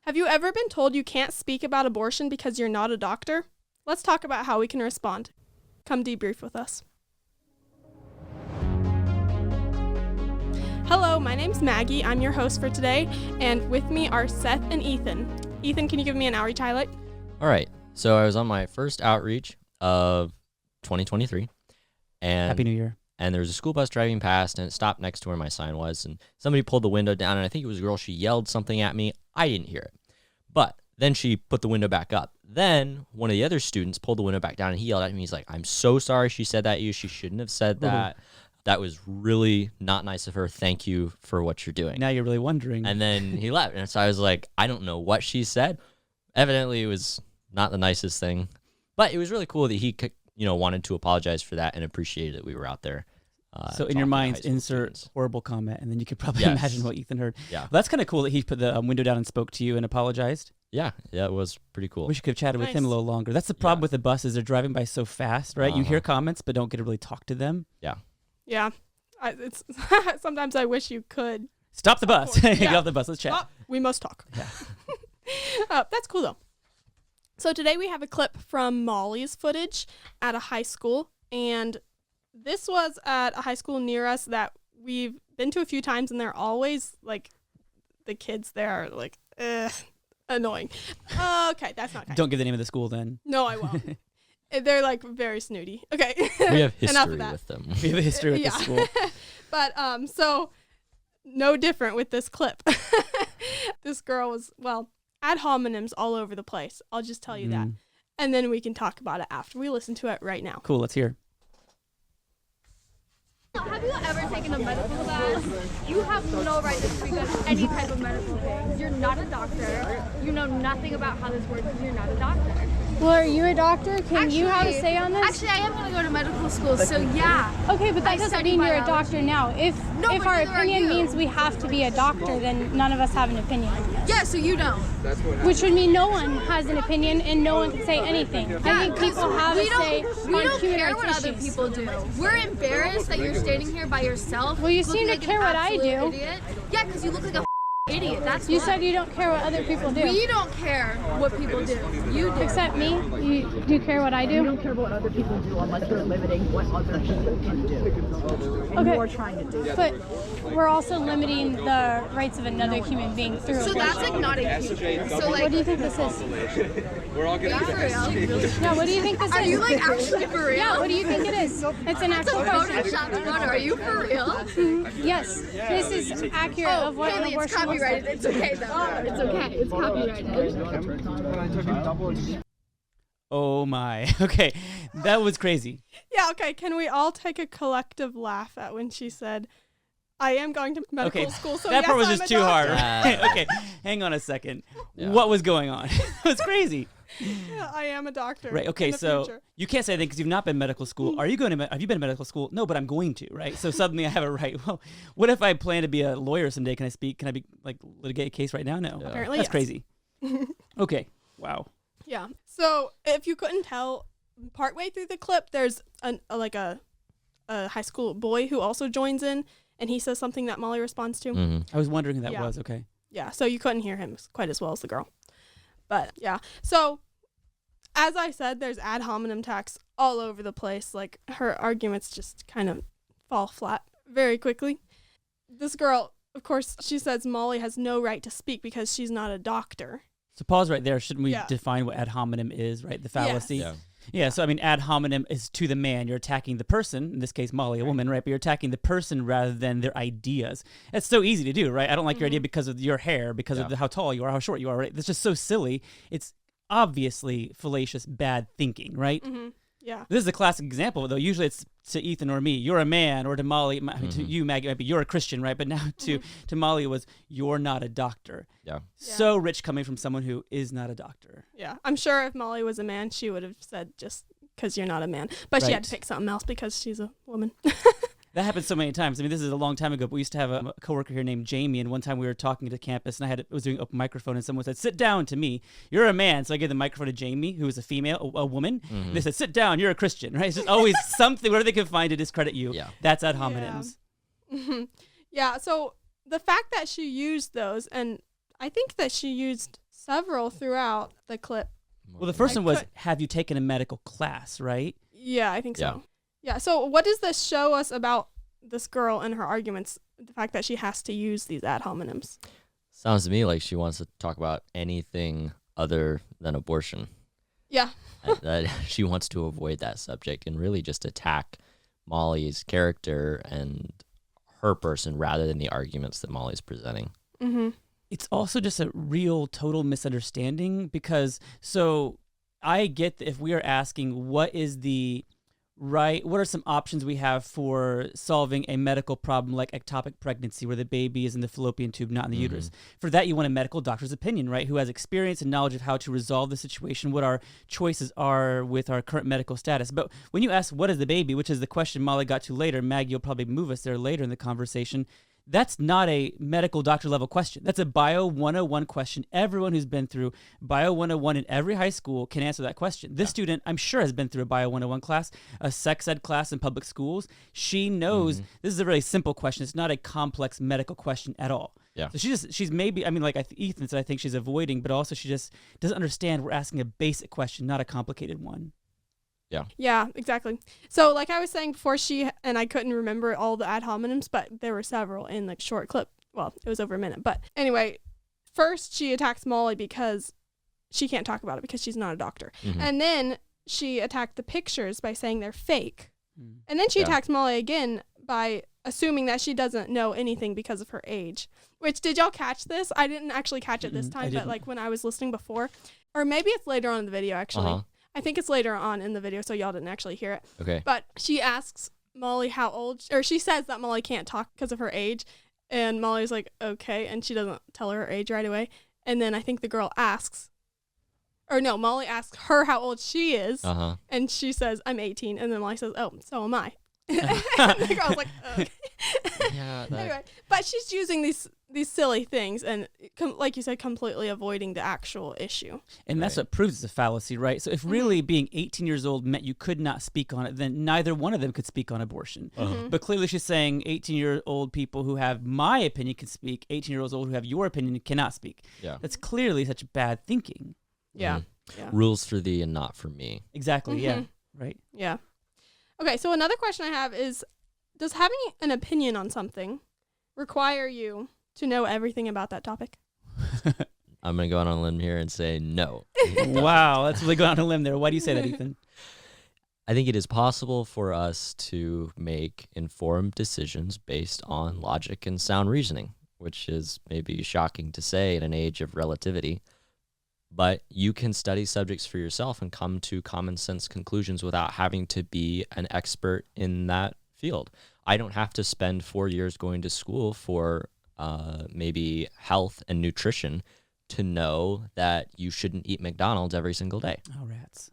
Have you ever been told you can't speak about abortion because you're not a doctor? Let's talk about how we can respond. Come debrief with us. Hello, my name's Maggie. I'm your host for today, and with me are Seth and Ethan. Ethan, can you give me an outreach highlight? All right. So I was on my first outreach of 2023. And Happy New Year. And there was a school bus driving past, and it stopped next to where my sign was. And somebody pulled the window down, and I think it was a girl. She yelled something at me. I didn't hear it. But then she put the window back up. Then one of the other students pulled the window back down, and he yelled at me. He's like, "I'm so sorry she said that to you. She shouldn't have said that. That was really not nice of her. Thank you for what you're doing." Now you're really wondering. And then he left. And so I was like, I don't know what she said. Evidently, it was not the nicest thing. But it was really cool that he wanted to apologize for that and appreciated that we were out there. So in your minds, insert students. horrible comment, and then you could probably imagine what Ethan heard. Yeah. Well, that's kind of cool that he put the window down and spoke to you and apologized. Yeah, it was pretty cool. Wish you could have chatted with him a little longer. That's the problem with the buses. They're driving by so fast, right? You hear comments, but don't get to really talk to them. Yeah. Yeah. It's sometimes I wish you could. Stop the bus. Get off the bus. Let's chat. We must talk. Yeah. That's cool, though. So today we have a clip from Molly's footage at a high school, and this was at a high school near us that we've been to a few times, and they're always, like, the kids there are, like, annoying. Okay, that's not kind. Don't give the name of the school then. No, I won't. They're, like, very snooty. Okay. We have Enough history of that. with them. We have a history with the school. But, so, no different with this clip. This girl was, ad hominems all over the place. I'll just tell you that. And then we can talk about it after we listen to it right now. Cool, let's hear. Have you ever taken a medical class? You have no right to speak on any type of medical things. You're not a doctor. You know nothing about how this works because you're not a doctor. Well, are you a doctor? Can you have a say on this? Actually, I am going to go to medical school, so yeah. Okay, but that doesn't mean you're a doctor now. If our opinion means we have to be a doctor, then none of us have an opinion. Yeah, so you don't. Which would mean no one has an opinion and no one can say anything. I think people have a say on we don't human care rights what other issues. people do. We're embarrassed that you're standing here by yourself. Well, you seem to looking care like what an I do. absolute idiot. Yeah, because you look like a idiot. That's You why. said you don't care what other people do. We don't care what people do. You do. Except me. You do care what I do? You don't care what other people do unless they're limiting what other people can do. And Okay. you're trying to do that. But we're also limiting the rights of another human being through So abortion. that's like not a human. So like, What do you think this is? are you for real? Yeah, what do you think this is? Are you like actually for real? Yeah, what do you think it is? It's an It's a actual question. photoshopped photo. Are you for real? Yes, this is accurate of what an Haley, it's abortion looks copyrighted. like. It's okay though. It's okay. It's copyrighted. Oh my. Okay, that was crazy. Yeah, okay. Can we all take a collective laugh at when she said, I am going to medical school, so that yes, part was I'm just a too hard. doctor." Right? Okay, hang on a second. Yeah. What was going on? It was crazy. Yeah, I am a doctor. Right. Okay. in the So future. you can't say anything because you've not been in medical school. Are you going to? Have you been in medical school? No, but I'm going to. Right. So suddenly I have a right. Well, what if I plan to be a lawyer someday? Can I speak? Can I be like litigate a case right now? No. Yeah. Apparently, That's yes. crazy. Okay. Wow. Yeah. So if you couldn't tell, partway through the clip, there's a high school boy who also joins in, and he says something that Molly responds to. Mm-hmm. I was wondering who that Yeah. was. Okay. Yeah. So you couldn't hear him quite as well as the girl. But yeah. So as I said, there's ad hominem attacks all over the place. Like, her arguments just kind of fall flat very quickly. This girl, of course, she says Molly has no right to speak because she's not a doctor. So pause right there. Shouldn't we Yeah. define what ad hominem is? Right. The fallacy. Yes. Yeah. Yeah, so I mean, ad hominem is to the man. You're attacking the person, in this case, Molly, a woman, right? But you're attacking the person rather than their ideas. It's so easy to do, right? I don't like your idea because of your hair, because of how tall you are, how short you are, right? It's just so silly. It's obviously fallacious, bad thinking, right? Mm-hmm. Yeah. This is a classic example, though. Usually it's to Ethan or me, you're a man, or to Molly, to you, Maggie, maybe you're a Christian, right? But now to Molly it was, you're not a doctor. Yeah. So rich coming from someone who is not a doctor. Yeah. I'm sure if Molly was a man, she would have said just because you're not a man. But she had to Right. pick something else because she's a woman. That happens so many times. I mean, this is a long time ago, but we used to have a coworker here named Jamie, and one time we were talking to campus, and I was doing open microphone, and someone said, "Sit down," to me. You're a man, so I gave the microphone to Jamie, who was a female, a woman. They said, "Sit down. You're a Christian," right? It's just always something, whatever they can find to discredit you. Yeah. That's ad hominems. Yeah. So the fact that she used those, and I think that she used several throughout the clip. Well, the first one was, could- have you taken a medical class, right? Yeah, I think so. Yeah. So what does this show us about this girl and her arguments? The fact that she has to use these ad hominems. Sounds to me like she wants to talk about anything other than abortion. Yeah. that she wants to avoid that subject and really just attack Molly's character and her person rather than the arguments that Molly's presenting. Mm-hmm. It's also just a real total misunderstanding because so I get that if we are asking what are some options we have for solving a medical problem like ectopic pregnancy where the baby is in the fallopian tube, not in the uterus. For that, you want a medical doctor's opinion, right? Who has experience and knowledge of how to resolve the situation, what our choices are with our current medical status. But when you ask, what is the baby, which is the question Molly got to later, Maggie will probably move us there later in the conversation, that's not a medical doctor level question. That's a Bio 101 question. Everyone who's been through Bio 101 in every high school can answer that question. This student, I'm sure, has been through a Bio 101 class, a sex ed class in public schools. She knows this is a really simple question. It's not a complex medical question at all. Yeah. So she's maybe, I mean, like Ethan said, I think she's avoiding, but also she just doesn't understand we're asking a basic question, not a complicated one. Yeah, exactly. So like I was saying before, and I couldn't remember all the ad hominems, but there were several in the short clip. Well, it was over a minute. But anyway, first she attacks Molly because she can't talk about it because she's not a doctor. And then she attacked the pictures by saying they're fake. And then she attacks Molly again by assuming that she doesn't know anything because of her age. Which, did y'all catch this? I didn't actually catch it this time, but like when I was listening before. Or maybe it's later on in the video, actually. I think it's later on in the video, so y'all didn't actually hear it. Okay. But she asks Molly how old, or she says that Molly can't talk because of her age. And Molly's like, okay. And she doesn't tell her age right away. And then I think the girl Molly asks her how old she is. And she says, I'm 18. And then Molly says, oh, so am I. And the girl's like, okay. Anyway, but she's using these silly things and, like you said, completely avoiding the actual issue. And that's what proves it's a fallacy, right? So if really being 18 years old meant you could not speak on it, then neither one of them could speak on abortion. But clearly she's saying 18-year-old people who have my opinion can speak, 18-year-olds old who have your opinion cannot speak. Yeah. That's clearly such bad thinking. Yeah. Rules for thee and not for me. Exactly, yeah. Right? Yeah. Okay, so another question I have is, does having an opinion on something require you to know everything about that topic? I'm going to go out on a limb here and say no. Wow, that's really going on a limb there. Why do you say that, Ethan? I think it is possible for us to make informed decisions based on logic and sound reasoning, which is maybe shocking to say in an age of relativity. But you can study subjects for yourself and come to common sense conclusions without having to be an expert in that field. I don't have to spend 4 years going to school for maybe health and nutrition to know that you shouldn't eat McDonald's every single day. Oh, rats.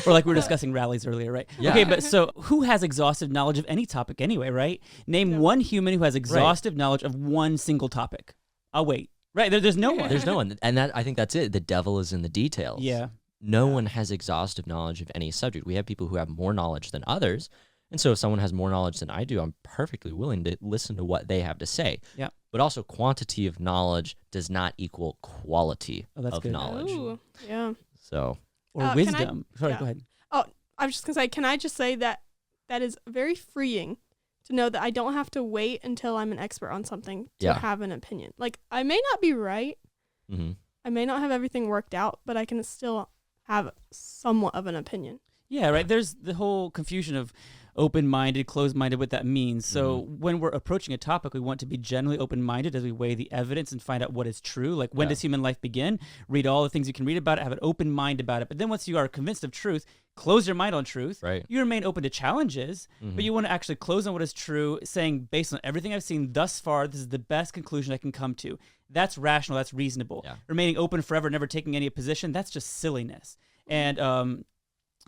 Or like we were discussing rallies earlier, right? Yeah. Okay, but so who has exhaustive knowledge of any topic anyway, right? Name one human who has exhaustive knowledge of one single topic. I'll wait. Right, there's no one. There's no one. And I think that's it. The devil is in the details. Yeah. No one has exhaustive knowledge of any subject. We have people who have more knowledge than others. And so if someone has more knowledge than I do, I'm perfectly willing to listen to what they have to say. Yeah. But also quantity of knowledge does not equal quality of good. knowledge. Ooh, yeah. So. Or wisdom. Sorry, go ahead. Oh, I was just going to say, can I just say that is very freeing to know that I don't have to wait until I'm an expert on something to have an opinion. Like, I may not be right. I may not have everything worked out, but I can still have somewhat of an opinion. Yeah, right. There's the whole confusion of open-minded, closed-minded, what that means. So when we're approaching a topic, we want to be generally open-minded as we weigh the evidence and find out what is true. Like, when does human life begin? Read all the things you can read about it, have an open mind about it. But then once you are convinced of truth, close your mind on truth. Right. You remain open to challenges, but you want to actually close on what is true, saying, based on everything I've seen thus far, this is the best conclusion I can come to. That's rational. That's reasonable. Yeah. Remaining open forever, never taking any position, that's just silliness. And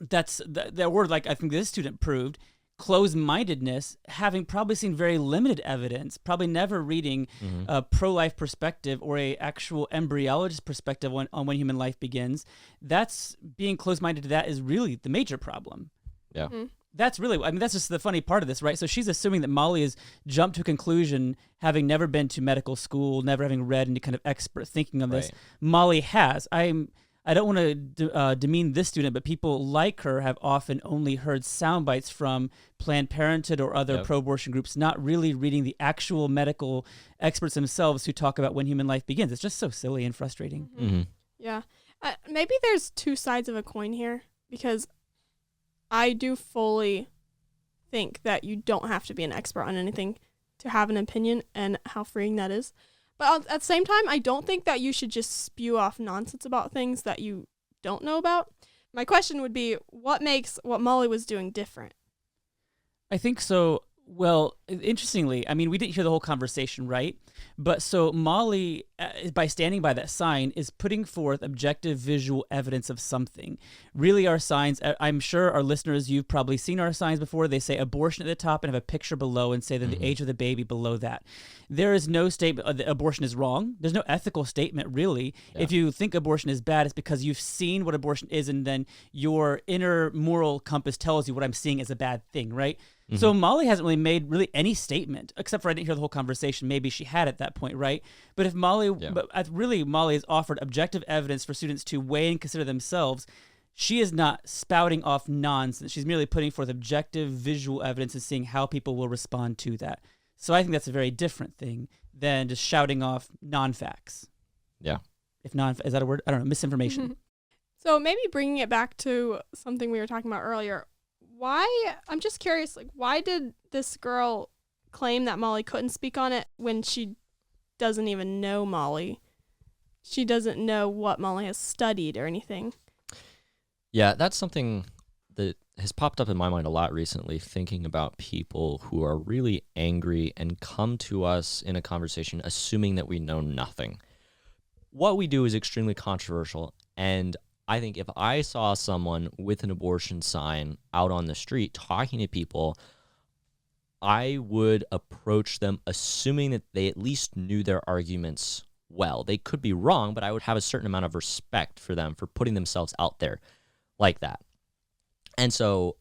that's that word, like I think this student proved, closed-mindedness, having probably seen very limited evidence, probably never reading a pro-life perspective or a actual embryologist perspective on when human life begins. That's being closed-minded to that is really the major problem. Yeah. That's really, I mean, that's just the funny part of this, right? So she's assuming that Molly has jumped to a conclusion, having never been to medical school, never having read any kind of expert thinking on this. Right. Molly has. I don't want to demean this student, but people like her have often only heard sound bites from Planned Parenthood or other pro-abortion groups, not really reading the actual medical experts themselves who talk about when human life begins. It's just so silly and frustrating. Mm-hmm. Yeah. Maybe there's two sides of a coin here, because I do fully think that you don't have to be an expert on anything to have an opinion, and how freeing that is. But at the same time, I don't think that you should just spew off nonsense about things that you don't know about. My question would be, what makes what Molly was doing different? I think so. Well, interestingly, I mean, we didn't hear the whole conversation, right? But so Molly, by standing by that sign, is putting forth objective visual evidence of something. Really, our signs, I'm sure our listeners, you've probably seen our signs before. They say abortion at the top and have a picture below and say that the age of the baby below that. There is no statement that abortion is wrong. There's no ethical statement, really. Yeah. If you think abortion is bad, it's because you've seen what abortion is, and then your inner moral compass tells you what I'm seeing is a bad thing, right? Mm-hmm. So Molly hasn't really made any statement, except for I didn't hear the whole conversation. Maybe she had at that point, right? But if Molly, Molly has offered objective evidence for students to weigh and consider themselves. She is not spouting off nonsense. She's merely putting forth objective visual evidence and seeing how people will respond to that. So I think that's a very different thing than just shouting off non-facts. Yeah. Is that a word? I don't know. Misinformation. So maybe bringing it back to something we were talking about earlier. I'm just curious, why did this girl claim that Molly couldn't speak on it when she doesn't even know Molly? She doesn't know what Molly has studied or anything. Yeah, that's something that has popped up in my mind a lot recently, thinking about people who are really angry and come to us in a conversation assuming that we know nothing. What we do is extremely controversial, and I think if I saw someone with an abortion sign out on the street talking to people, I would approach them assuming that they at least knew their arguments well. They could be wrong, but I would have a certain amount of respect for them for putting themselves out there like that. And so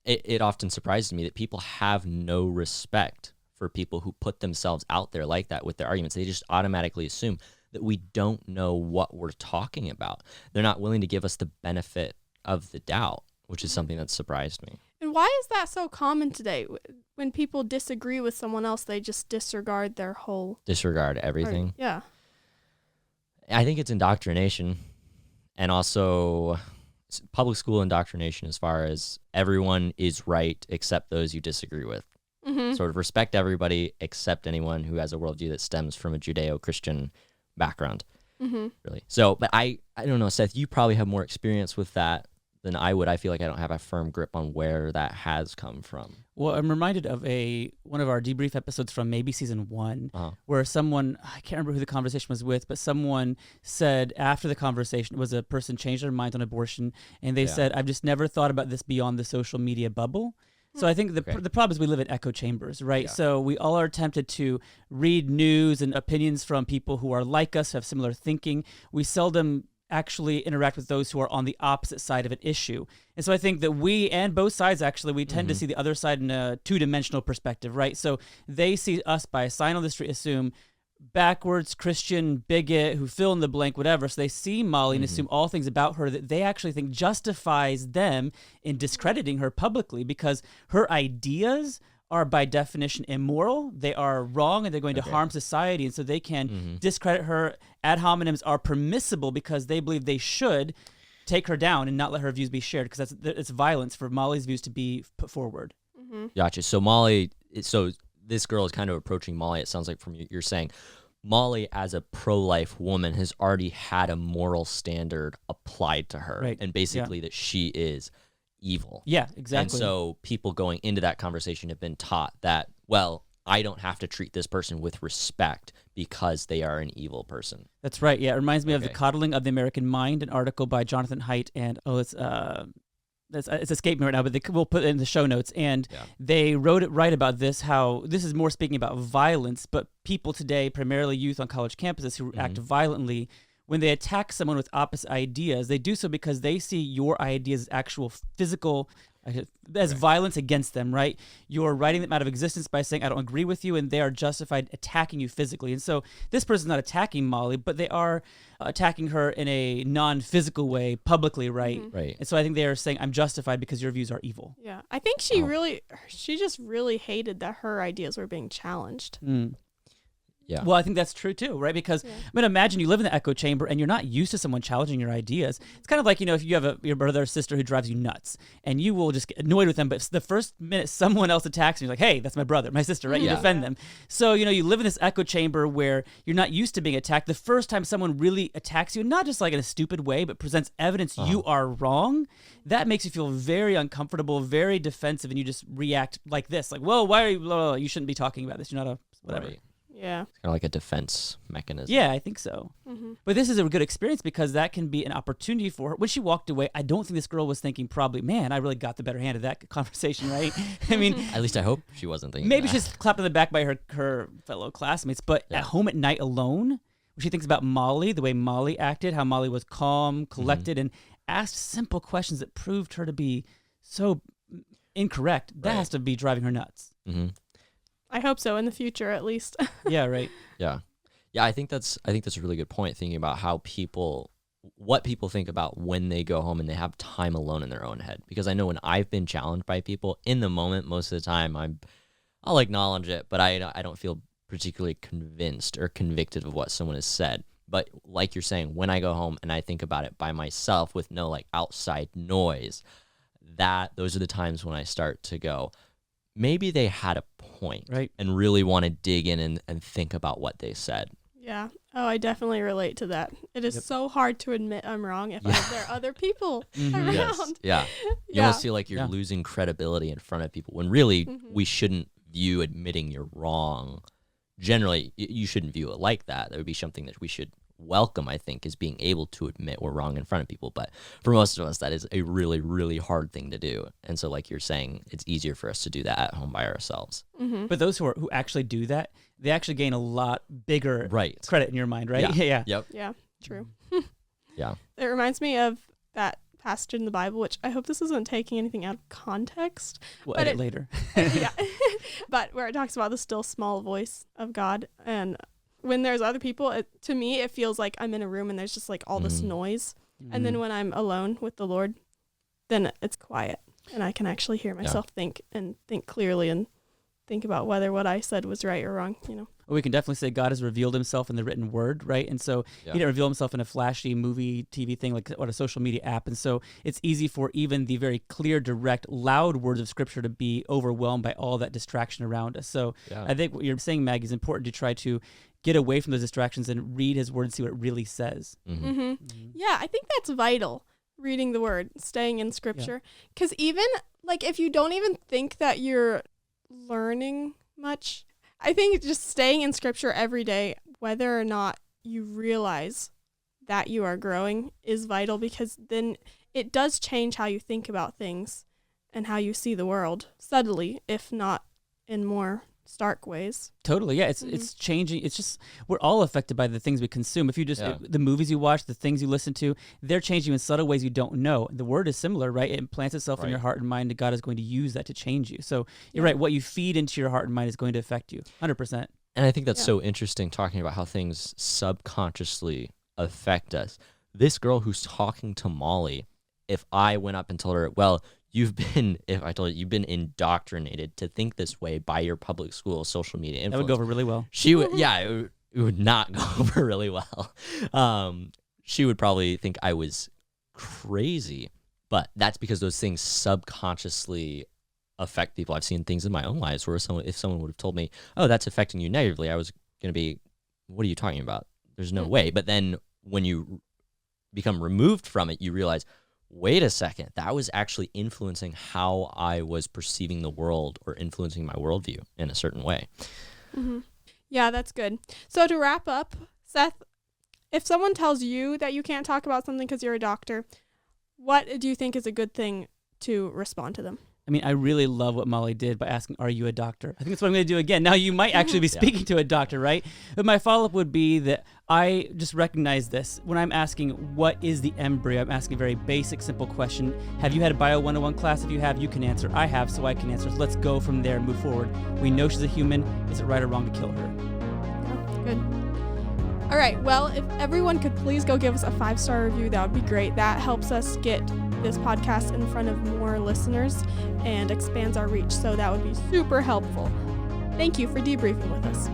it often surprises me that people have no respect for people who put themselves out there like that with their arguments. They just automatically assume that we don't know what we're talking about. They're not willing to give us the benefit of the doubt, which is something that surprised me. And why is that so common today? When people disagree with someone else, they just disregard their whole... Disregard everything? Yeah. I think it's indoctrination, and also public school indoctrination as far as everyone is right except those you disagree with. Mm-hmm. Sort of respect everybody except anyone who has a worldview that stems from a Judeo-Christian background, really. So, but I don't know, Seth, you probably have more experience with that than I would. I feel like I don't have a firm grip on where that has come from. Well, I'm reminded of one of our debrief episodes from maybe season 1, where someone, I can't remember who the conversation was with, but someone said after the conversation, it was a person changed their mind on abortion, and they said, I've just never thought about this beyond the social media bubble. So I think the problem is we live in echo chambers, right? Yeah. So we all are tempted to read news and opinions from people who are like us, who have similar thinking. We seldom actually interact with those who are on the opposite side of an issue. And so I think that we, and both sides actually, we tend to see the other side in a two-dimensional perspective, right? So they see us by a sign on the street, assume backwards Christian bigot who fill in the blank, whatever. So they see Molly and assume all things about her that they actually think justifies them in discrediting her publicly, because her ideas are by definition immoral. They are wrong, and they're going to harm society. And so they can discredit her. Ad hominems are permissible because they believe they should take her down and not let her views be shared, because it's violence for Molly's views to be put forward. Gotcha. So this girl is kind of approaching Molly, it sounds like from you're saying. Molly, as a pro-life woman, has already had a moral standard applied to her, and basically that she is evil. Yeah, exactly. And so people going into that conversation have been taught that, well, I don't have to treat this person with respect because they are an evil person. That's right. Yeah, it reminds me of The Coddling of the American Mind, an article by Jonathan Haidt, and it's escaped me right now, but we'll put it in the show notes. And they wrote it right about this, how this is more speaking about violence, but people today, primarily youth on college campuses who act violently, when they attack someone with opposite ideas, they do so because they see your ideas as actual physical as violence against them, right? You're writing them out of existence by saying, I don't agree with you, and they are justified attacking you physically. And so this person's not attacking Molly, but they are attacking her in a non-physical way publicly, right? Right. And so I think they are saying, I'm justified because your views are evil. Yeah. I think she just really hated that her ideas were being challenged. Yeah. Well, I think that's true too, right? Because I mean, imagine you live in the echo chamber and you're not used to someone challenging your ideas. It's kind of like, if you have your brother or sister who drives you nuts, and you will just get annoyed with them, but the first minute someone else attacks you, you're like, hey, that's my brother, my sister, right? You defend them. So, you live in this echo chamber where you're not used to being attacked. The first time someone really attacks you, not just like in a stupid way, but presents evidence you are wrong, that makes you feel very uncomfortable, very defensive, and you just react like this, like, whoa, why are you, blah, blah, blah, you shouldn't be talking about this. You're not a whatever. Right. Yeah. It's kind of like a defense mechanism. Yeah, I think so. But this is a good experience because that can be an opportunity for her. When she walked away, I don't think this girl was thinking probably, man, I really got the better hand of that conversation, right? I mean, At least I hope she wasn't thinking maybe that. she's clapped on the back by her fellow classmates, but at home at night alone, when she thinks about Molly, the way Molly acted, how Molly was calm, collected, and asked simple questions that proved her to be so incorrect, that has to be driving her nuts. I hope so in the future, at least. Yeah, right. Yeah. I think that's a really good point, thinking about what people think about when they go home and they have time alone in their own head. Because I know when I've been challenged by people in the moment, most of the time I'll acknowledge it, but I don't feel particularly convinced or convicted of what someone has said. But like you're saying, when I go home and I think about it by myself with no like outside noise, those are the times when I start to go, maybe they had a point, right? And really want to dig in and think about what they said. Yeah. Oh, I definitely relate to that. It is so hard to admit I'm wrong if there are other people around. Yes. Yeah. You almost feel like you're losing credibility in front of people when really we shouldn't view admitting you're wrong. Generally, you shouldn't view it like that. That would be something that we should welcome, I think, is being able to admit we're wrong in front of people. But for most of us, that is a really, really hard thing to do. And so like you're saying, it's easier for us to do that at home by ourselves. But those who actually do that, they actually gain a lot bigger credit in your mind, right? Yeah. Yep. Yeah, true. Yeah. It reminds me of that passage in the Bible, which I hope this isn't taking anything out of context. We'll edit later. Yeah. But where it talks about the still small voice of God. And when there's other people, to me, it feels like I'm in a room and there's just like all this noise. And then when I'm alone with the Lord, then it's quiet and I can actually hear myself think clearly and think about whether what I said was right or wrong, We can definitely say God has revealed himself in the written word, right? And so he didn't reveal himself in a flashy movie, TV thing like what a social media app. And so it's easy for even the very clear, direct, loud words of scripture to be overwhelmed by all that distraction around us. So I think what you're saying, Maggie, is important to try to get away from those distractions and read his word and see what it really says. Yeah, I think that's vital, reading the word, staying in scripture. Because even like if you don't even think that you're learning much, I think just staying in scripture every day, whether or not you realize that you are growing, is vital, because then it does change how you think about things and how you see the world subtly, if not in more stark ways. Totally. Yeah. It's changing. It's just, we're all affected by the things we consume. If you just, the movies you watch, the things you listen to, they're changing you in subtle ways you don't know. The word is similar, right? It implants itself in your heart and mind, and God is going to use that to change you. So you're right. What you feed into your heart and mind is going to affect you 100%. And I think that's so interesting, talking about how things subconsciously affect us. This girl who's talking to Molly, if I went up and told her, well, you've been indoctrinated to think this way by your public school social media influence. That would go over really well. She would, it would not go over really well. She would probably think I was crazy, but that's because those things subconsciously affect people. I've seen things in my own lives where if someone would have told me, oh, that's affecting you negatively, I was going to be, what are you talking about? There's no way. But then when you become removed from it, you realize, wait a second, that was actually influencing how I was perceiving the world or influencing my worldview in a certain way. Yeah, that's good. So to wrap up, Seth, if someone tells you that you can't talk about something because you're a doctor, what do you think is a good thing to respond to them? I mean, I really love what Molly did by asking, are you a doctor? I think that's what I'm going to do again. Now, you might actually be speaking to a doctor, right? But my follow-up would be that I just recognize this. When I'm asking what is the embryo, I'm asking a very basic, simple question. Have you had a Bio 101 class? If you have, you can answer. I have, so I can answer. So let's go from there and move forward. We know she's a human. Is it right or wrong to kill her? Good. All right. Well, if everyone could please go give us a 5-star review, that would be great. That helps us get this podcast in front of more listeners and expands our reach. So that would be super helpful. Thank you for debriefing with us.